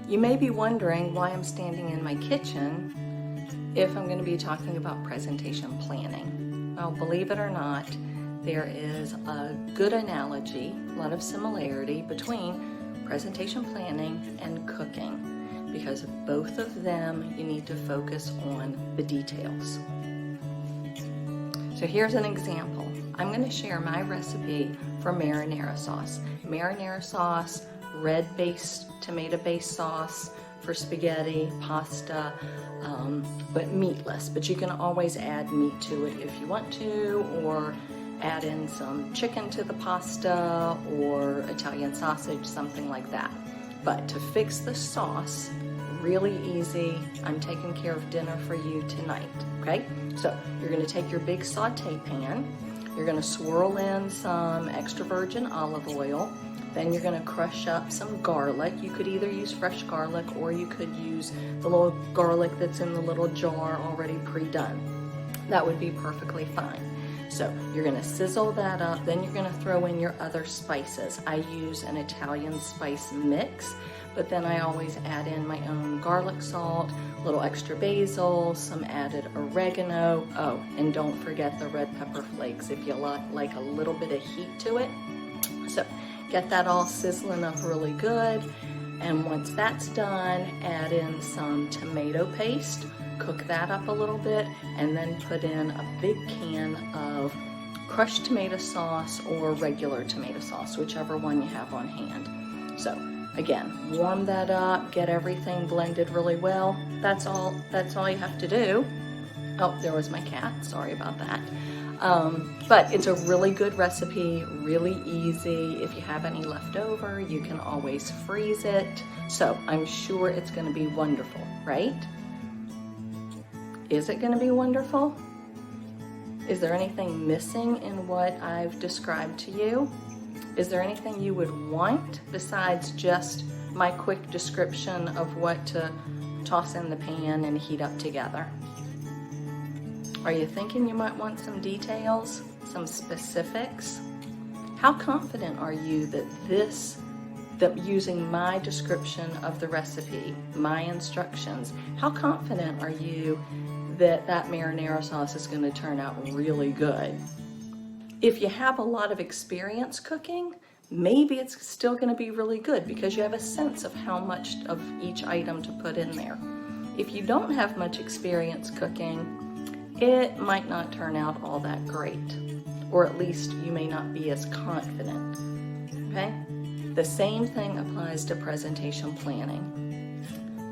You may be wondering why I'm standing in my kitchen if I'm going to be talking about presentation planning. Well, believe it or not, there is a good analogy, a lot of similarity between presentation planning and cooking, because both of them you need to focus on the details. So here's an example. I'm going to share my recipe for marinara sauce. Marinara sauce, red-based, tomato-based sauce for spaghetti, pasta, but meatless. But you can always add meat to it if you want to, or add in some chicken to the pasta, or Italian sausage, something like that. But to fix the sauce, really easy. I'm taking care of dinner for you tonight, okay? So you're gonna take your big saute pan, you're gonna swirl in some extra virgin olive oil, then you're gonna crush up some garlic. You could either use fresh garlic or you could use the little garlic that's in the little jar already pre-done. That would be perfectly fine. So you're gonna sizzle that up, then you're gonna throw in your other spices. I use an Italian spice mix, but then I always add in my own garlic salt, a little extra basil, some added oregano. Oh, and don't forget the red pepper flakes if you like a little bit of heat to it. So get that all sizzling up really good. And once that's done, add in some tomato paste, cook that up a little bit, and then put in a big can of crushed tomato sauce or regular tomato sauce, whichever one you have on hand. So again, warm that up, get everything blended really well. That's all you have to do. Oh, there was my cat, sorry about that. But it's a really good recipe, really easy. If you have any left over, you can always freeze it. So I'm sure it's gonna be wonderful, right? Is it gonna be wonderful? Is there anything missing in what I've described to you? Is there anything you would want besides just my quick description of what to toss in the pan and heat up together? Are you thinking you might want some details, some specifics? How confident are you that using my description of the recipe, my instructions, how confident are you that marinara sauce is going to turn out really good? If you have a lot of experience cooking, maybe it's still going to be really good because you have a sense of how much of each item to put in there. If you don't have much experience cooking, it might not turn out all that great, or at least you may not be as confident, okay? The same thing applies to presentation planning.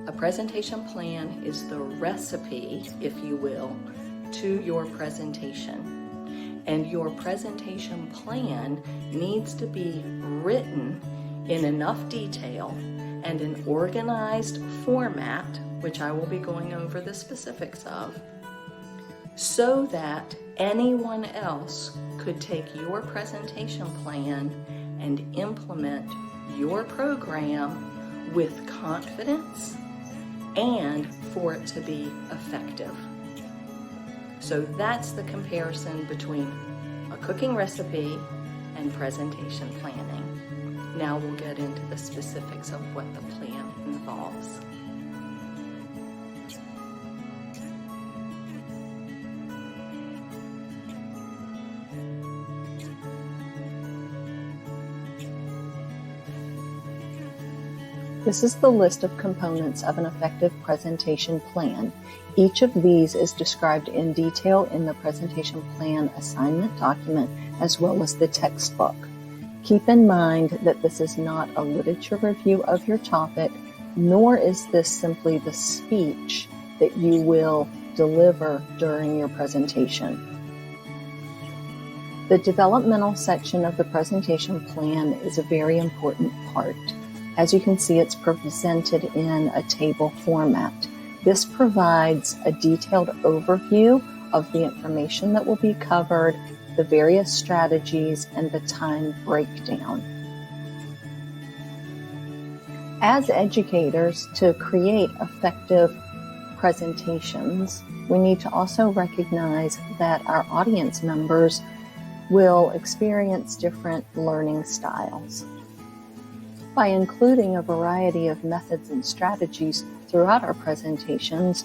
A presentation plan is the recipe, if you will, to your presentation. And your presentation plan needs to be written in enough detail and an organized format, which I will be going over the specifics of, so that anyone else could take your presentation plan and implement your program with confidence and for it to be effective. So that's the comparison between a cooking recipe and presentation planning. Now we'll get into the specifics of what the plan involves. This is the list of components of an effective presentation plan. Each of these is described in detail in the presentation plan assignment document as well as the textbook. Keep in mind that this is not a literature review of your topic, nor is this simply the speech that you will deliver during your presentation. The developmental section of the presentation plan is a very important part. As you can see, it's presented in a table format. This provides a detailed overview of the information that will be covered, the various strategies, and the time breakdown. As educators, to create effective presentations, we need to also recognize that our audience members will experience different learning styles. By including a variety of methods and strategies throughout our presentations,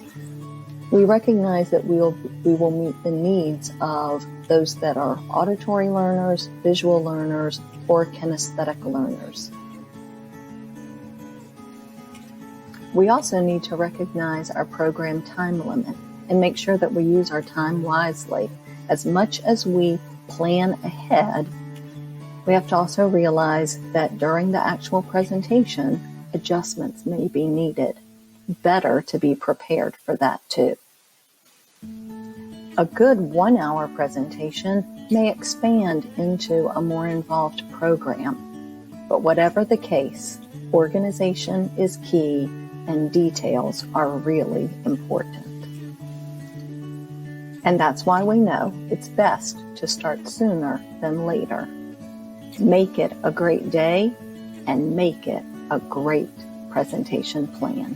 we recognize that we will meet the needs of those that are auditory learners, visual learners, or kinesthetic learners. We also need to recognize our program time limit and make sure that we use our time wisely. As much as we plan ahead, we have to also realize that during the actual presentation, adjustments may be needed. Better to be prepared for that too. A good 1-hour presentation may expand into a more involved program. But whatever the case, organization is key and details are really important. And that's why we know it's best to start sooner than later. Make it a great day and make it a great presentation plan.